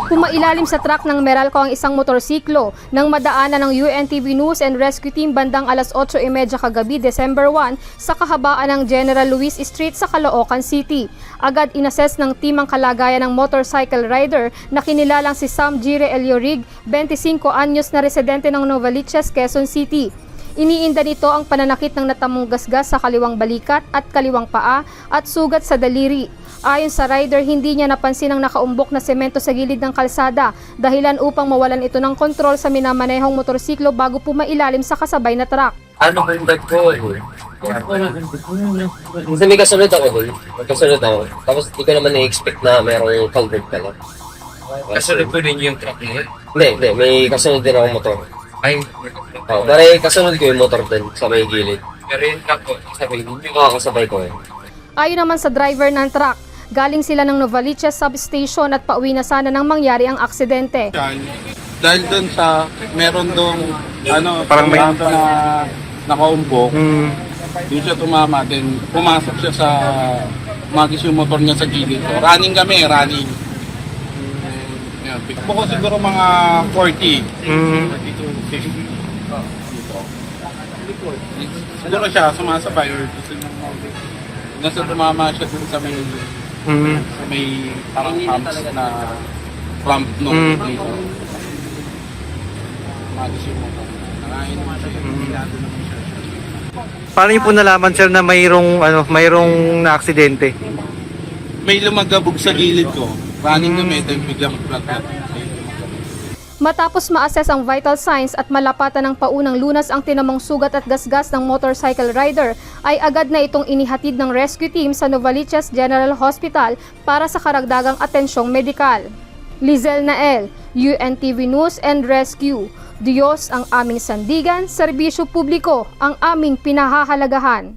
Pumailalim sa truck ng Meralco ang isang motorsiklo nang madaanan ng UNTV News and Rescue Team bandang alas 8:30 kagabi, December 1, sa kahabaan ng General Luis Street sa Caloocan City. Agad inassess ng team ang kalagayan ng motorcycle rider na kinilalang si Sam Gire Eliorig, 25 anyos na residente ng Novaliches, Quezon City. Iniinda nito ang pananakit ng natamong gasgas sa kaliwang balikat at kaliwang paa at sugat sa daliri. Ayon sa rider, hindi niya napansin ang nakaumbok na semento sa gilid ng kalsada, dahilan upang mawalan ito ng kontrol sa minamanehong motorsiklo bago pumailalim sa kasabay na truck. Ano ba yung bag ko? Kasi may kasunod ako doon. Magkasunod ako. Tapos hindi ko naman na-expect na mayroong culvert pala. Kasunod ko din yung truck niya. Hindi. May kasunod din ako motor. Ay, Pero kasunod ko yung motor din sa may gilid. pero yung truck ko, sabi niyo. Kasabay ko eh. Ayon naman sa driver ng truck, galing sila ng Novaliches substation at pauwi na sana nang mangyari ang aksidente. Dahil doon sa meron doon Parang may- na nakaumbok, doon siya tumama, then pumasok siya sa magis yung motor niya sa gilid ko. Running kami, running. Yan, pikpo ko siguro mga 40. Dito. Siguro siya sumasabay or gusto niya nasa tumama siya dun sa may parang humps na clamp nung dito. Magis yung motor. Nangain naman siya. Hilado naman siya. Paano niyo po nalaman, sir, na mayroong na aksidente? May lumagabog sa gilid ko. Running kami, then biglang flat. Matapos ma-assess ang vital signs at malapatan ng paunang lunas ang tinamong sugat at gasgas ng motorcycle rider, ay agad na itong inihatid ng rescue team sa Novaliches General Hospital para sa karagdagang atensyong medikal. Lizel Nael, UNTV News and Rescue. Diyos ang aming sandigan, serbisyo publiko ang aming pinahahalagahan.